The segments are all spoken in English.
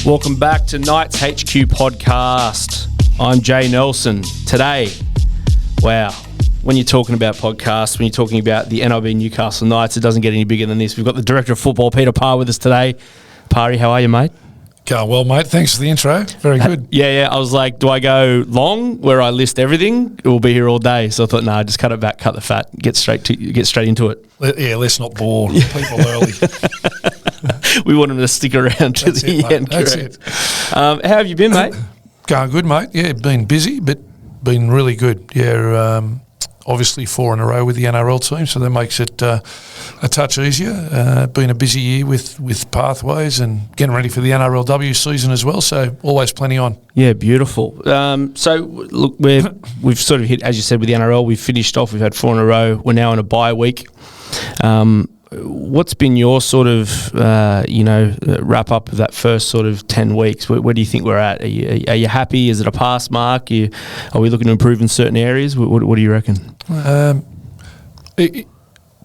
Welcome back to Knights HQ podcast. I'm Jay Nelson. Today, wow, when you're talking about podcasts, when you're talking about the NRLW Newcastle Knights, it doesn't get any bigger than this. We've got the Director of Football, Peter Parr, with us today. Parrie, how are you, mate? Going well, mate. Thanks for the intro. Very good. Yeah. I was like, do I go long where I list everything? We'll be here all day. So I thought, no, just cut it back, cut the fat, get straight into it. Yeah, let's not bore people early. We want them to stick around to the end. That's it. How have you been, mate? Going good, mate. Yeah, been busy, but been really good. Yeah, obviously 4 in a row with the NRL team, so that makes it a touch easier. Been a busy year with pathways and getting ready for the NRLW season as well, so always plenty on. Yeah, beautiful. So, look, we've sort of hit, as you said, with the NRL, we've finished off, we've had 4 in a row, we're now in a bye week. What's been your sort of, wrap up of that first sort of 10 weeks? Where do you think we're at? Are you happy? Is it a pass mark? Are we looking to improve in certain areas? What do you reckon?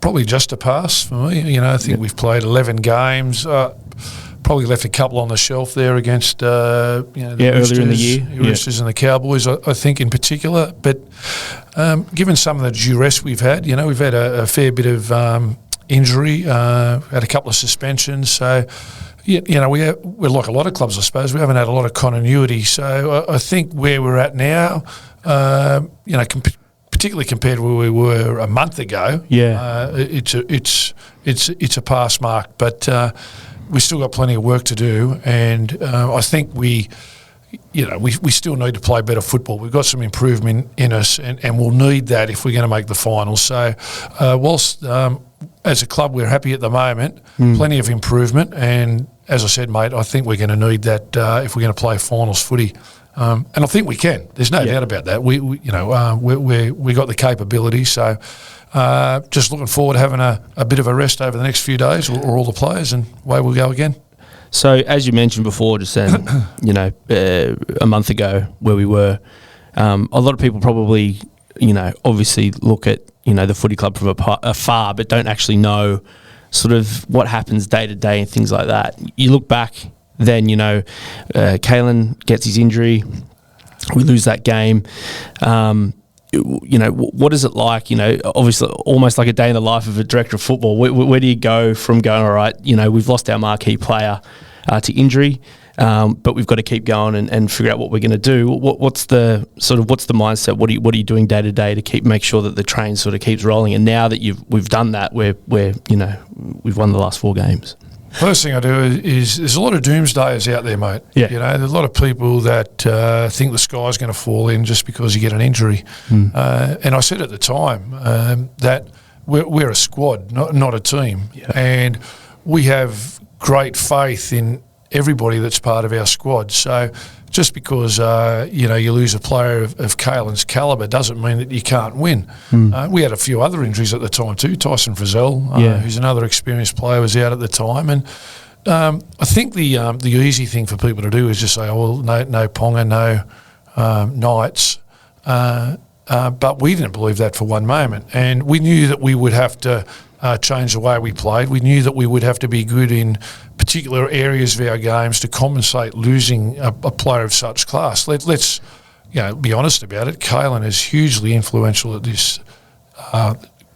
Probably just a pass for me. I think we've played 11 games. Probably left a couple on the shelf there against earlier in the year. Roosters and the Cowboys, I think, in particular. But given some of the duress we've had, we've had a fair bit of injury, had a couple of suspensions. So, we're like a lot of clubs, I suppose. We haven't had a lot of continuity. So I think where we're at now, particularly compared to where we were a month ago, it's a pass mark. But we've still got plenty of work to do, and I think we still need to play better football. We've got some improvement in us, and we'll need that if we're going to make the finals. So whilst as a club we're happy at the moment, plenty of improvement, and as I said, mate, I think we're going to need that if we're going to play finals footy. And I think we can. There's no doubt about that. We got the capability. So just looking forward to having a bit of a rest over the next few days, or all the players, and away we'll go again. So as you mentioned before, just then, a month ago where we were, a lot of people probably, obviously look at, the footy club from afar, but don't actually know sort of what happens day to day and things like that. You look back then, Kalen gets his injury, we lose that game. What is it like, obviously almost like a day in the life of a director of football? Where do you go from going, all right, we've lost our marquee player to injury, but we've got to keep going and figure out what we're going to do. What's the mindset? What are you doing day to day to make sure that the train sort of keeps rolling? And now that we've done that, we've won the last 4 games. First thing I do is there's a lot of doomsdayers out there, mate. Yeah. There's a lot of people that think the sky's going to fall in just because you get an injury. And I said at the time that we're a squad, not a team. Yeah. And we have great faith in everybody that's part of our squad. So just because, you lose a player of Kalen's calibre doesn't mean that you can't win. We had a few other injuries at the time too. Tyson Frizzell, who's another experienced player, was out at the time. And I think the easy thing for people to do is just say, oh, well, no Ponga, no Knights. But we didn't believe that for one moment. And we knew that we would have to change the way we played. We knew that we would have to be good in particular areas of our games to compensate losing a player of such class. Let's be honest about it. Kalen is hugely influential at this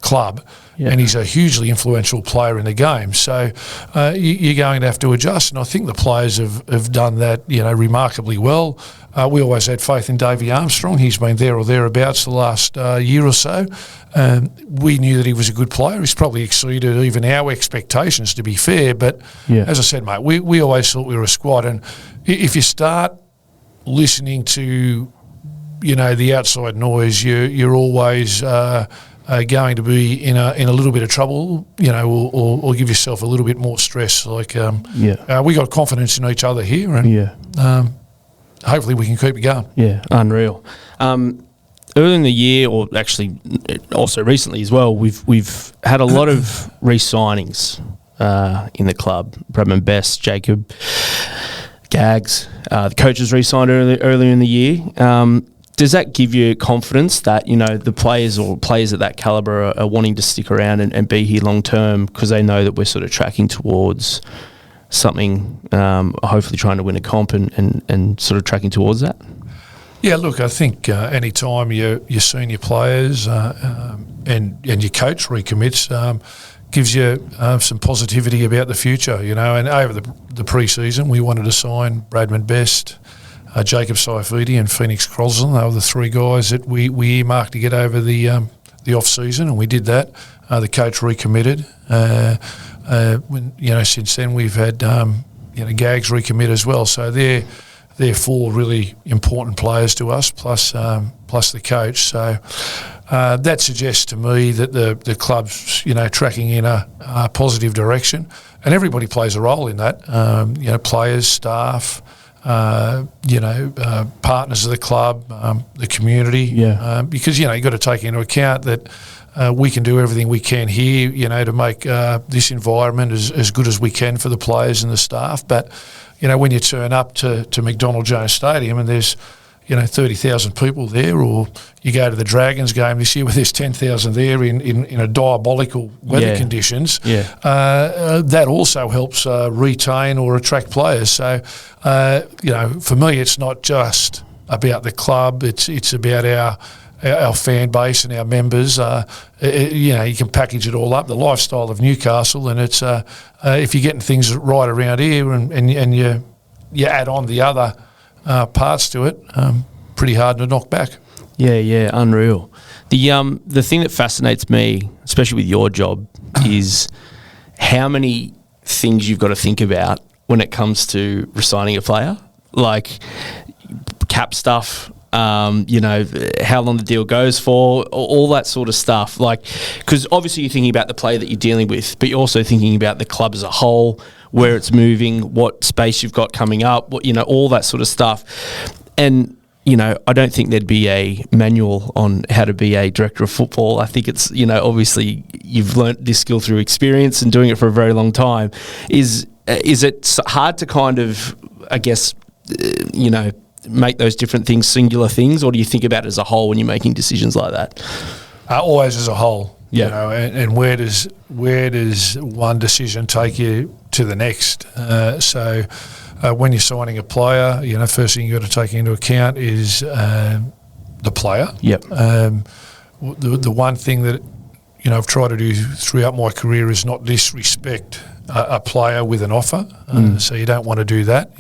club, and he's a hugely influential player in the game. So you're going to have to adjust, and I think the players have done that remarkably well. We always had faith in Davey Armstrong. He's been there or thereabouts the last year or so. We knew that he was a good player. He's probably exceeded even our expectations, to be fair. But as I said, mate, we always thought we were a squad. And if you start listening to, the outside noise, you're always going to be in a little bit of trouble, or give yourself a little bit more stress. Like, we got confidence in each other here, and hopefully we can keep it going. Yeah, unreal. Early in the year, or actually also recently as well, we've had a lot of re-signings in the club. Bradman, Best, Jacob, Gags. The coaches re-signed earlier in the year. Does that give you confidence that, the players or players at that calibre are wanting to stick around and be here long term because they know that we're sort of tracking towards something, hopefully trying to win a comp and sort of tracking towards that? Yeah, look, I think any time your senior players and your coach recommits gives you some positivity about the future, you know. And over the pre-season, we wanted to sign Bradman Best, Jacob Saifiti and Phoenix Crosland. They were the three guys that we earmarked to get over the off-season, and we did that. The coach recommitted. Since then we've had Gags recommit as well. So they're four really important players to us, plus the coach. So that suggests to me that the club's tracking in a positive direction, and everybody plays a role in that. Players, staff, partners of the club, the community. Yeah. Because you've got to take into account that we can do everything we can here, to make this environment as good as we can for the players and the staff. But when you turn up to McDonald Jones Stadium and there's 30,000 people there, or you go to the Dragons game this year where there's 10,000 there in a diabolical weather conditions, that also helps retain or attract players. So, for me, it's not just about the club, it's about our fan base and our members. You can package it all up, the lifestyle of Newcastle, and it's if you're getting things right around here and you add on the other parts to it, pretty hard to knock back. Yeah, unreal. The thing that fascinates me, especially with your job, is how many things you've got to think about when it comes to resigning a player, like cap stuff. How long the deal goes for, all that sort of stuff. Like, because obviously you're thinking about the player that you're dealing with, but you're also thinking about the club as a whole, where it's moving, what space you've got coming up, all that sort of stuff. And, I don't think there'd be a manual on how to be a director of football. I think it's, obviously you've learnt this skill through experience and doing it for a very long time. Is it hard to kind of, I guess, make those different things singular things, or do you think about it as a whole when you're making decisions like that? Always as a whole. Yeah. And where does one decision take you to the next? So when you're signing a player, first thing you've got to take into account is the player. Yep. The one thing that I've tried to do throughout my career is not disrespect a player with an offer. So you don't want to do that.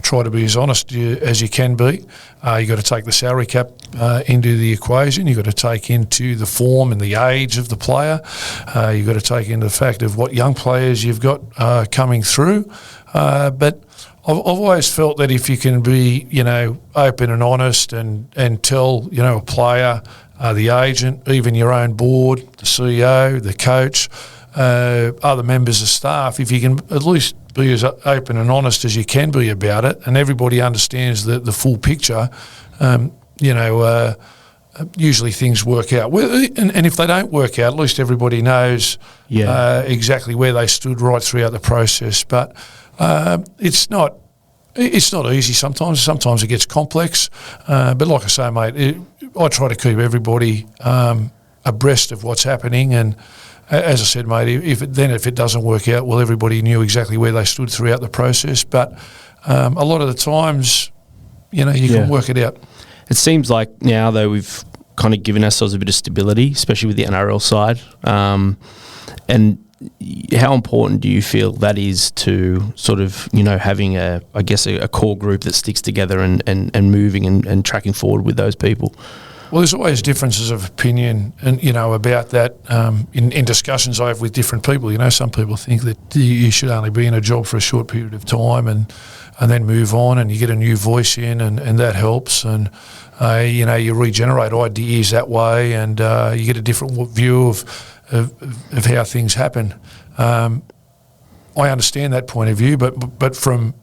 Try to be as honest as you can be. You've got to take the salary cap into the equation. You've got to take into the form and the age of the player. You've got to take into the fact of what young players you've got coming through. But I've always felt that if you can be, open and honest and tell, a player, the agent, even your own board, the CEO, the coach, other members of staff, if you can at least be as open and honest as you can be about it, and everybody understands the full picture, usually things work out. And if they don't work out, at least everybody knows exactly where they stood right throughout the process. But it's not easy sometimes. Sometimes it gets complex. But like I say, mate, I try to keep everybody abreast of what's happening. And as I said, mate, if it doesn't work out, well, everybody knew exactly where they stood throughout the process. But a lot of the times, you can work it out. It seems like now, though, we've kind of given ourselves a bit of stability, especially with the NRL side. And how important do you feel that is to sort of, having a core group that sticks together and moving and tracking forward with those people? Well, there's always differences of opinion, and about that in discussions I have with different people. Some people think that you should only be in a job for a short period of time and then move on, and you get a new voice in, and that helps. And you regenerate ideas that way, and you get a different view of how things happen. I understand that point of view, but from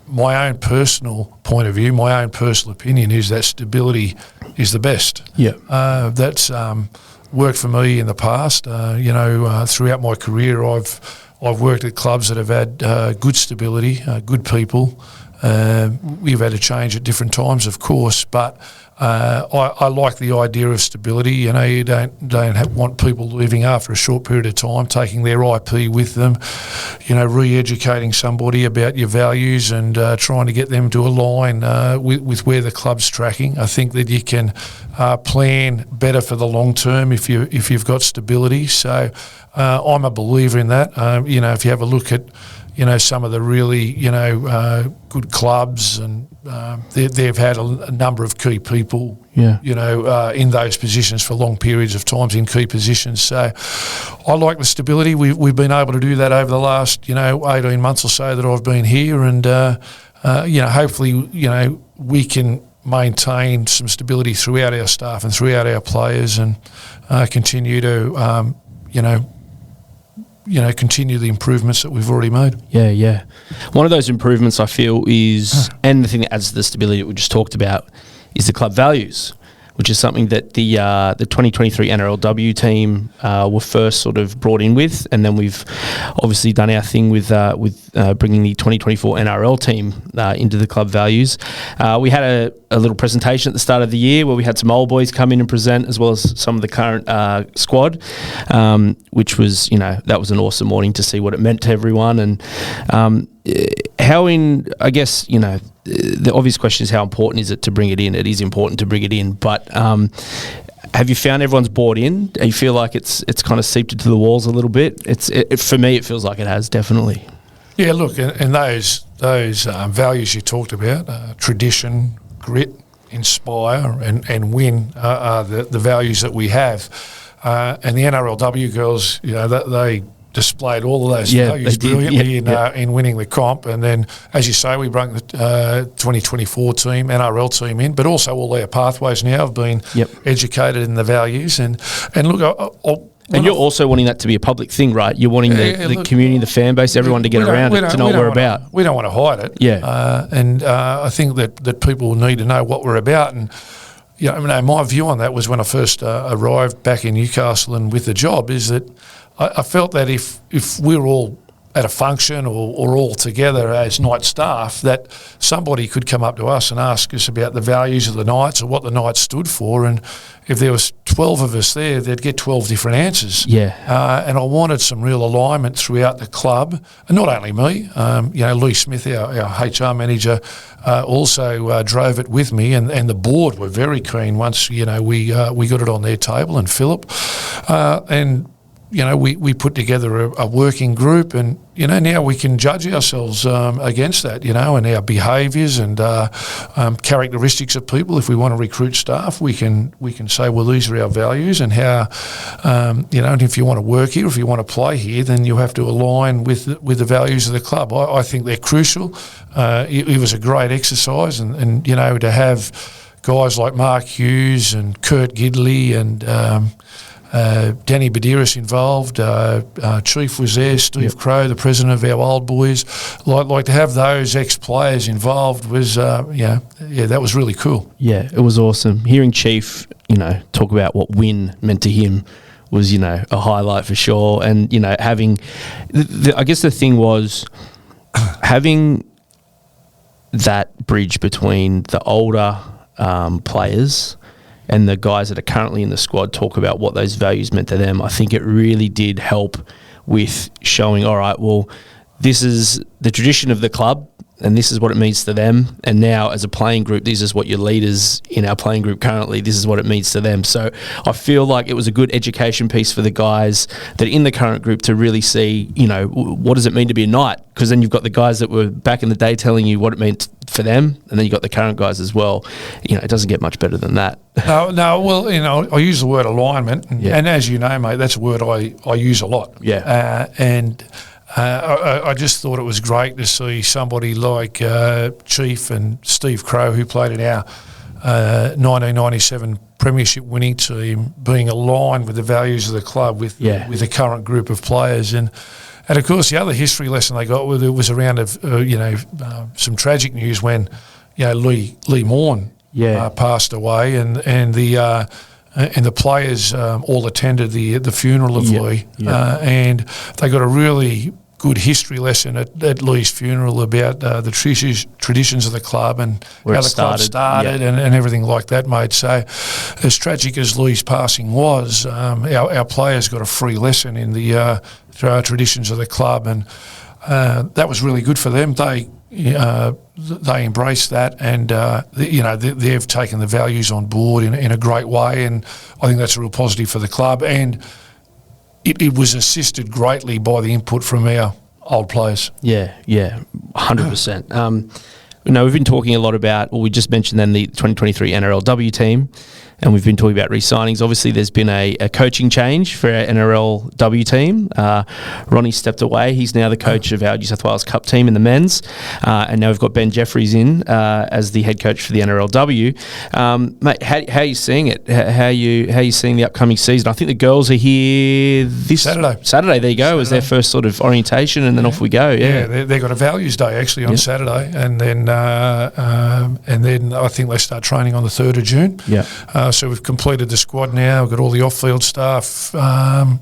my own personal point of view, my own personal opinion is that stability is the best. Yeah, that's worked for me in the past. Throughout my career, I've worked at clubs that have had good stability, good people, We've had a change at different times, of course, but I like the idea of stability. You know, you don't want people leaving after a short period of time, taking their IP with them, you know, re-educating somebody about your values and trying to get them to align with where the club's tracking. I think that you can plan better for the long term if you've got stability. So I'm a believer in that. You know, if you have a look at, you know, some of the really, you know, good clubs, and they've had a number of key people, you know, in those positions for long periods of times in key positions. So I like the stability. We've been able to do that over the last, you know, 18 months or so that I've been here, and you know, hopefully, you know, we can maintain some stability throughout our staff and throughout our players, and continue to, continue the improvements that we've already made. Yeah. One of those improvements I feel is, and the thing that adds to the stability that we just talked about, is the club values, which is something that the 2023 NRLW team were first sort of brought in with, and then we've obviously done our thing with bringing the 2024 NRL team into the club values. We had a little presentation at the start of the year where we had some old boys come in and present, as well as some of the current squad, which was, you know, that was an awesome morning to see what it meant to everyone. And I guess, you know, the obvious question is how important is it to bring it in? It is important to bring it in, but have you found everyone's bought in? Do you feel like it's kind of seeped into the walls a little bit? For me, it feels like it has, definitely. Yeah, look, and those values you talked about, tradition, grit, inspire, and win are the values that we have. And the NRLW girls, you know, they displayed all of those values brilliantly in winning the comp. And then, as you say, we brought the 2024 team, NRL team in, but also all their pathways now have been educated in the values. And look, and you're also wanting that to be a public thing, right? You're wanting the community, the fan base, everyone to get around it, to know what we're about. We don't want to hide it. Yeah. And I think that people need to know what we're about. And, you know, my view on that was when I first arrived back in Newcastle and with the job, is that I felt that if we're all at a function or all together as night staff, that somebody could come up to us and ask us about the values of the Knights or what the Knights stood for. And if there was 12 of us there, they'd get 12 different answers. Yeah. And I wanted some real alignment throughout the club, and not only me. You know, Lee Smith, our HR manager, also drove it with me, and the board were very keen once, you know, we got it on their table, and Philip, and you know, we put together a working group, and, you know, now we can judge ourselves against that, you know, and our behaviours and characteristics of people. If we want to recruit staff, we can say, well, these are our values, and how, you know, and if you want to work here, if you want to play here, then you have to align with the values of the club. I think they're crucial. It was a great exercise, and you know, to have guys like Mark Hughes and Kurt Gidley and Danny Badiris involved, Chief was there, Steve Crow, the president of our old boys. Like to have those ex-players involved was, that was really cool. Yeah, it was awesome. Hearing Chief, you know, talk about what win meant to him was, you know, a highlight for sure. And, you know, having, I guess the thing was having that bridge between the older players and the guys that are currently in the squad talk about what those values meant to them. I think it really did help with showing, all right, well, this is the tradition of the club and this is what it means to them. And now as a playing group, this is what your leaders in our playing group currently, this is what it means to them. So I feel like it was a good education piece for the guys that in the current group to really see, you know, what does it mean to be a Knight? Because then you've got the guys that were back in the day telling you what it meant for them, and then you've got the current guys as well. You know, it doesn't get much better than that. No, well, you know, I use the word alignment, and as you know, mate, that's a word I use a lot. Yeah. I just thought it was great to see somebody like Chief and Steve Crow, who played in our 1997 premiership winning team, being aligned with the values of the club with the current group of players. And of course, the other history lesson they got was around some tragic news when, you know, Lee Morn passed away, and the players all attended the funeral of Lee, and they got a really good history lesson at Lee's funeral about the traditions of the club and Where how it the club started and everything like that, mate. So as tragic as Lee's passing was, our players got a free lesson in the traditions of the club, and that was really good for them. They embraced that, and they've taken the values on board in a great way, and I think that's a real positive for the club. And it was assisted greatly by the input from our old players. Yeah, 100%. We've been talking a lot about, we just mentioned then the 2023 NRLW team, and we've been talking about re-signings. Obviously, there's been a coaching change for our NRLW team. Ronnie stepped away. He's now the coach of our New South Wales Cup team in the men's, and now we've got Ben Jeffries in as the head coach for the NRLW. Mate, how are you seeing it? How are you seeing the upcoming season? I think the girls are here this Saturday. There you go. As their first sort of orientation, and then off we go. Yeah, they've got a values day actually on Saturday, and then I think they start training on the 3rd of June. Yeah. So we've completed the squad now. We've got all the off-field staff, and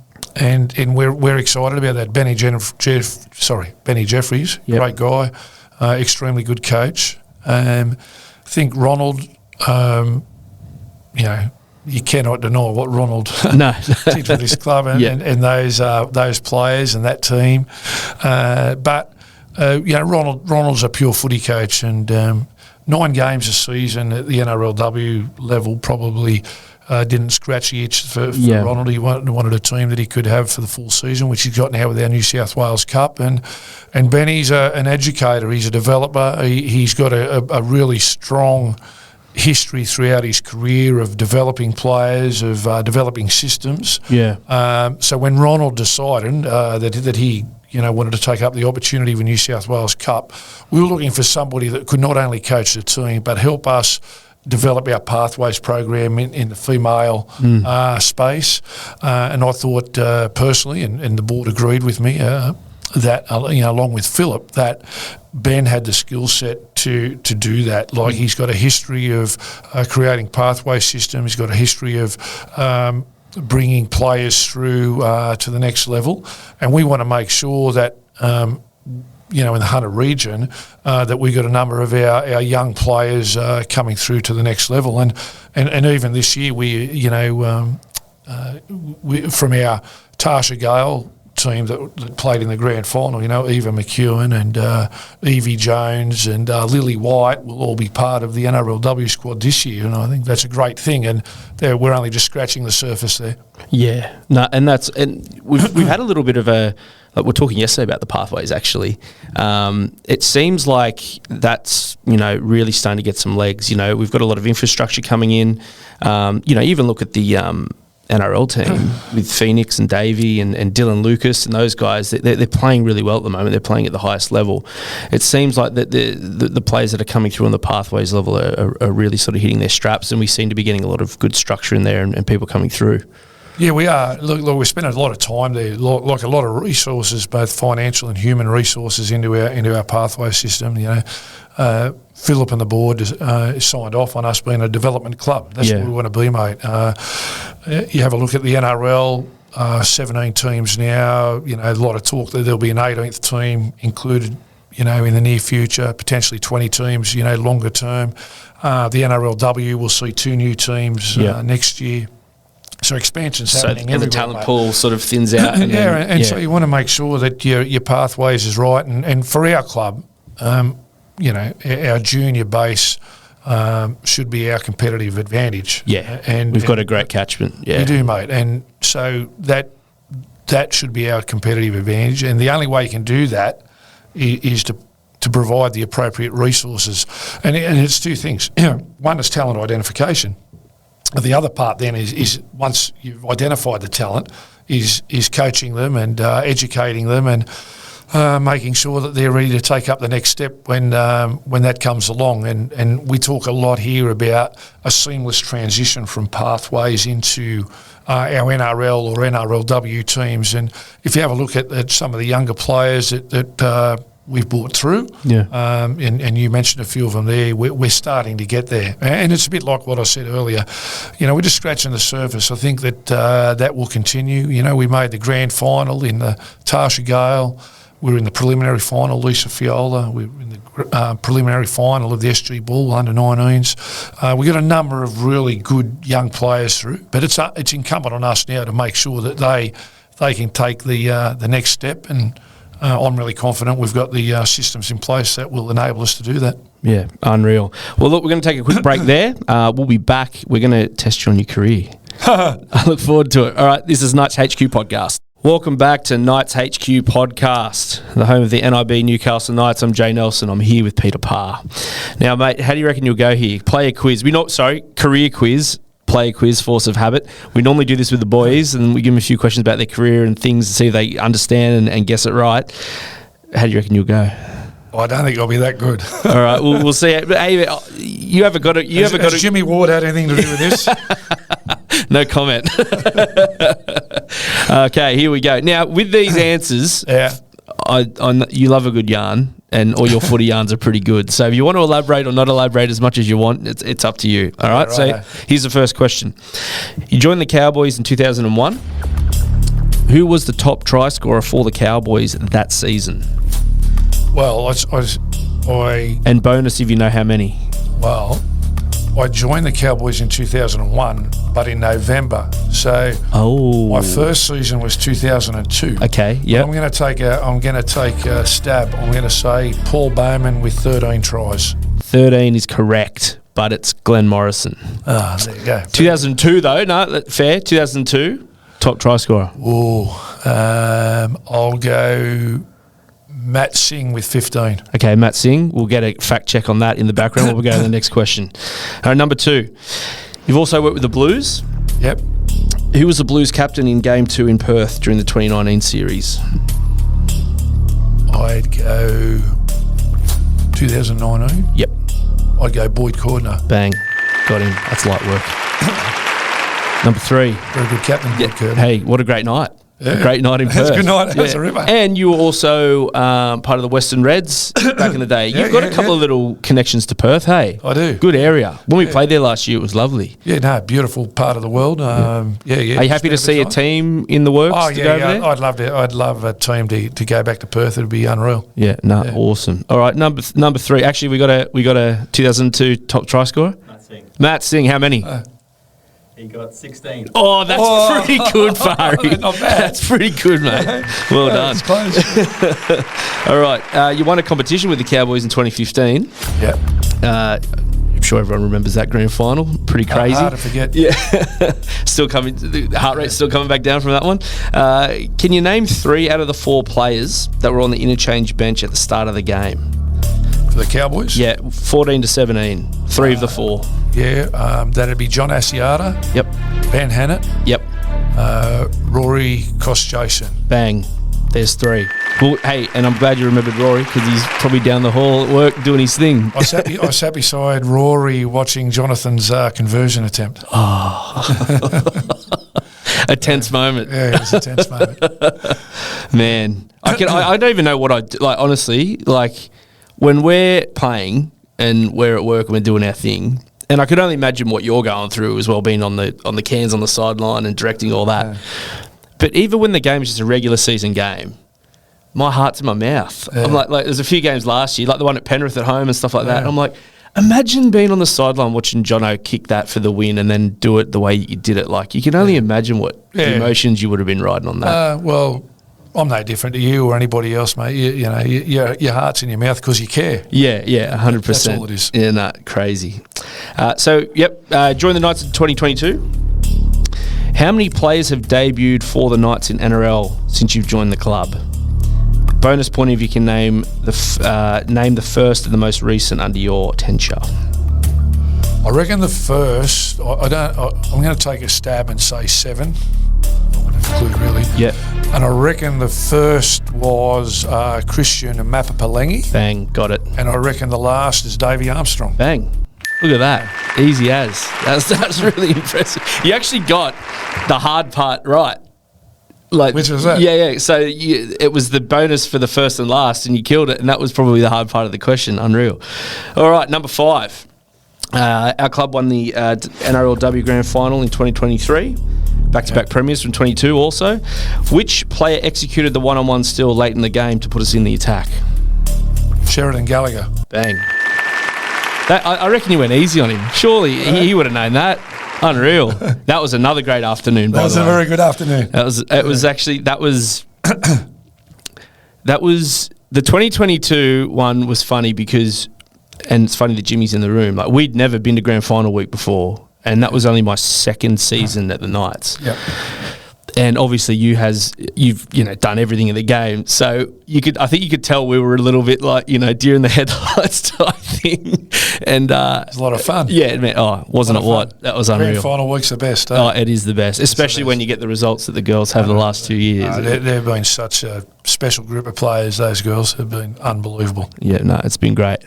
we're excited about that. Benny Jeffries, great guy, extremely good coach. I think Ronald, you cannot deny what Ronald did for this club and those players and that team. But Ronald's a pure footy coach, and 9 games a season at the NRLW level probably didn't scratch the itch for Ronald. He wanted a team that he could have for the full season, which he's got now with our New South Wales Cup. And Benny's an educator. He's a developer. He's got a really strong history throughout his career of developing players, of developing systems. Yeah. So when Ronald decided that he wanted to take up the opportunity of a New South Wales Cup, we were looking for somebody that could not only coach the team but help us develop our pathways program in the female space. And I thought personally, and the board agreed with me, that along with Philip, that Ben had the skill set to do that. Like, he's got a history of creating pathway systems. He's got a history of bringing players through to the next level, and we want to make sure that in the Hunter region that we got a number of our young players coming through to the next level, and even this year we from our Tasha Gale team that played in the grand final, Eva McEwen and Evie Jones and Lily White will all be part of the NRLW squad this year, and I think that's a great thing, and we're only just scratching the surface there. Yeah, no, and we've had a little bit of a, like, we're talking yesterday about the pathways actually. It seems like that's really starting to get some legs. We've got a lot of infrastructure coming in. Even look at the NRL team with Phoenix and Davey and Dylan Lucas and those guys. They're playing really well at the moment. They're playing at the highest level. It seems like that the players that are coming through on the pathways level are really sort of hitting their straps, and we seem to be getting a lot of good structure in there and people coming through. Yeah, we are. Look, we spent a lot of time there, like a lot of resources, both financial and human resources, into our pathway system. Philip and the board signed off on us being a development club. That's what we want to be, mate. You have a look at the NRL, 17 teams now. A lot of talk that there'll be an 18th team included, in the near future, potentially 20 teams, longer term. The NRLW will see 2 new teams next year. So expansion's happening everywhere, and the talent pool sort of thins out. So you want to make sure that your pathways is right. And for our club, our junior base should be our competitive advantage. Yeah, and we've got a great catchment. Yeah, we do, mate. And so that should be our competitive advantage. And the only way you can do that is to provide the appropriate resources. And it's 2 things. One is talent identification. The other part then is once you've identified the talent, is coaching them and educating them and making sure that they're ready to take up the next step when that comes along. And we talk a lot here about a seamless transition from pathways into our NRL or NRLW teams. And if you have a look at some of the younger players that we've brought through, and you mentioned a few of them there, we're starting to get there. And it's a bit like what I said earlier. We're just scratching the surface. I think that that will continue. We made the grand final in the Tasha Gale. we're in the preliminary final. Lisa Fiola, we're in the preliminary final of the SG Bull under-19s. We've got a number of really good young players through, but it's incumbent on us now to make sure that they can take the next step, and I'm really confident we've got the systems in place that will enable us to do that. Yeah, unreal. Well, look, we're going to take a quick break there. We'll be back. We're going to test you on your career. I look forward to it. All right, this is Knights HQ Podcast. Welcome back to Knights HQ Podcast, the home of the NIB Newcastle Knights. I'm Jay Nelson. I'm here with Peter Parr. Now, mate, how do you reckon you'll go here? Player quiz. Career quiz. Player quiz, force of habit. We normally do this with the boys, and we give them a few questions about their career and things to see if they understand and guess it right. How do you reckon you'll go? I don't think I'll be that good. All right, we'll see. But hey, you haven't got it. Has Jimmy Ward had anything to do with this? No comment. Okay, here we go. Now, with these answers, yeah, you love a good yarn, and all your footy yarns are pretty good. So if you want to elaborate or not elaborate as much as you want, it's up to you. All right, so here's the first question. You joined the Cowboys in 2001. Who was the top try scorer for the Cowboys that season? Well, I and bonus if you know how many. Well, I joined the Cowboys in 2001, but in November. So my first season was 2002. Okay, yeah. I'm going to take a stab. I'm going to say Paul Bowman with 13 tries. 13 is correct, but it's Glenn Morrison. Ah, there you go. 2002 though, no, fair. 2002, top try scorer. I'll go Matt Singh with 15. Okay, Matt Singh. We'll get a fact check on that in the background. We'll go to the next question. All right, number 2. You've also worked with the Blues. Yep. Who was the Blues captain in Game 2 in Perth during the 2019 series? I'd go 2019. Yep. I'd go Boyd Cordner. Bang. Got him. That's light work. Number 3. Very good captain, Boyd Cordner. Hey, what a great night. Yeah. A great night in Perth. That's a good night. That's a ripper. And you were also part of the Western Reds back in the day. You've got a couple of little connections to Perth, hey? I do. Good area. When we played there last year, it was lovely. Yeah, no, beautiful part of the world. Are you happy to see a team in the works to go over there? I'd love to. I'd love a team to go back to Perth. It'd be unreal. Awesome. All right, number 3. Actually, we got a 2002 top try scorer. Matt Singh. How many? He got 16. Oh, that's pretty good, Parrie. Not bad. That's pretty good, mate. Well done. It's close. All right. You won a competition with the Cowboys in 2015. Yeah. I'm sure everyone remembers that grand final. Pretty crazy. Hard to forget. Yeah. Still coming. The heart rate's still coming back down from that one. Can you name 3 out of the 4 players that were on the interchange bench at the start of the game? For the Cowboys? Yeah, 14 to 17. 3 of the 4. Yeah, that'd be John Asiata. Yep. Ben Hannett. Yep. Rory Kostjason. Bang. There's 3. Well, hey, and I'm glad you remembered Rory because he's probably down the hall at work doing his thing. I sat beside Rory watching Jonathan's conversion attempt. A tense moment. Yeah, it was a tense moment. Man, I don't even know what I do. Like, honestly, like when we're playing and we're at work and we're doing our thing, and I could only imagine what you're going through as well, being on the cans on the sideline and directing all that. Yeah. But even when the game is just a regular season game, my heart's in my mouth. Yeah. I'm like there's a few games last year, like the one at Penrith at home and stuff like that. And I'm like, imagine being on the sideline watching Jono kick that for the win and then do it the way you did it. Like, you can only imagine what emotions you would have been riding on that. Well, I'm no different to you or anybody else, mate. You know, your heart's in your mouth because you care. Yeah, 100%. That's all it is. Yeah, crazy. Joined the Knights in 2022. How many players have debuted for the Knights in NRL since you've joined the club? Bonus point if you can name the first and the most recent under your tenure. I reckon the first. I'm going to take a stab and say 7. Not a clue really. Yeah. And I reckon the first was Christian Mapapalengi. Bang, got it. And I reckon the last is Davey Armstrong. Bang. Look at that. Easy as. That's really impressive. You actually got the hard part right. Like, which was that? Yeah. So it was the bonus for the first and last, and you killed it, and that was probably the hard part of the question. Unreal. All right, number 5. Our club won the NRLW Grand Final in 2023. back-to-back premiers from 22 also. Which player executed the one-on-one steal late in the game to put us in the attack? Sheridan Gallagher. Bang. I reckon you went easy on him. Surely he would have known that. Unreal. That was another great afternoon. That was a very good afternoon. That was the 2022 one was funny because, and it's funny that Jimmy's in the room. Like, we'd never been to grand final week before, and that was only my second season at the Knights. Yep. And obviously you've done everything in the game, so I think you could tell we were a little bit like deer in the headlights type thing. And it was a lot of fun. Yeah, man. Oh, wasn't it what? That was unreal. Grand final week's the best. Eh? Oh, it is the best, especially when you get the results that the girls have the last 2 years. They've been such a special group of players. Those girls have been unbelievable. Yeah, no, it's been great.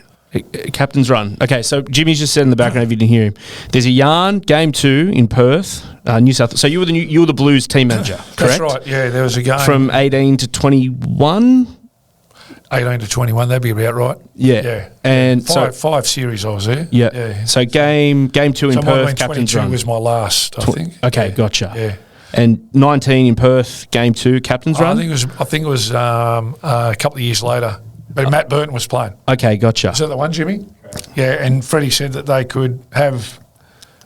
Captain's run. Okay, so Jimmy's just said in the background if you didn't hear him. There's a yarn game 2 in Perth, New South. So you were the Blues team manager, correct? That's right. Yeah, there was a game from 18 to 21. 18 to 21, that'd be about right. Yeah. And five series I was there. Yeah. So game 2 in Perth, captain's run. 22 was my last, I think. Okay, gotcha. Yeah. And 19 in Perth, game 2, captain's run. I think it was a couple of years later. But Matt Burton was playing. Okay, gotcha. Is that the one, Jimmy? Correct. Yeah, and Freddie said that they could have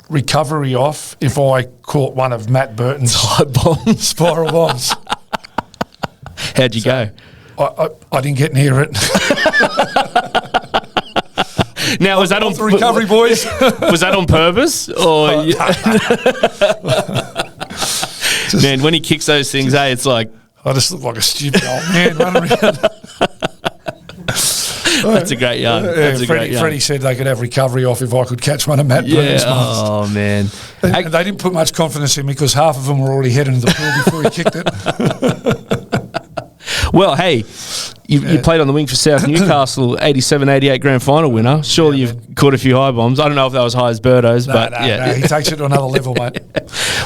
recovery off if I caught one of Matt Burton's spiral bombs. How'd you go? I didn't get near it. Now, was that on the recovery, boys? Was that on purpose? Or man, when he kicks those things, it's like I just look like a stupid old man running around. That's a great yarn. Freddie said they could have recovery off if I could catch one of Matt Burton's ones. Oh, man. And they didn't put much confidence in me because half of them were already heading to the pool before he kicked it. Well, hey, you played on the wing for South Newcastle, 87-88 grand final winner. Surely you've caught a few high bombs. I don't know if that was high as Birdo's, but No, he takes it to another level, mate.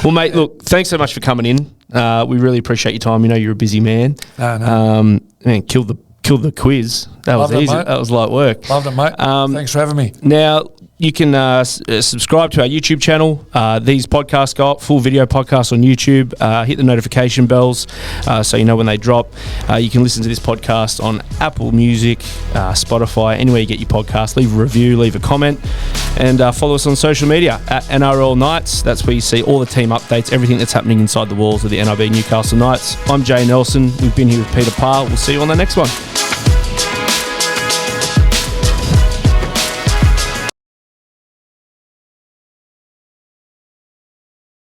Well, mate, look, thanks so much for coming in. We really appreciate your time. You're a busy man. No. Man, killed the quiz. That was easy. That was light work. Loved it, mate. Thanks for having me. Now, you can subscribe to our YouTube channel. These podcasts go up, full video podcasts on YouTube. Hit the notification bells so you know when they drop. You can listen to this podcast on Apple Music, Spotify, anywhere you get your podcast. Leave a review, leave a comment, and follow us on social media at NRL Knights. That's where you see all the team updates, everything that's happening inside the walls of the NRB Newcastle Knights. I'm Jay Nelson. We've been here with Peter Parr. We'll see you on the next one.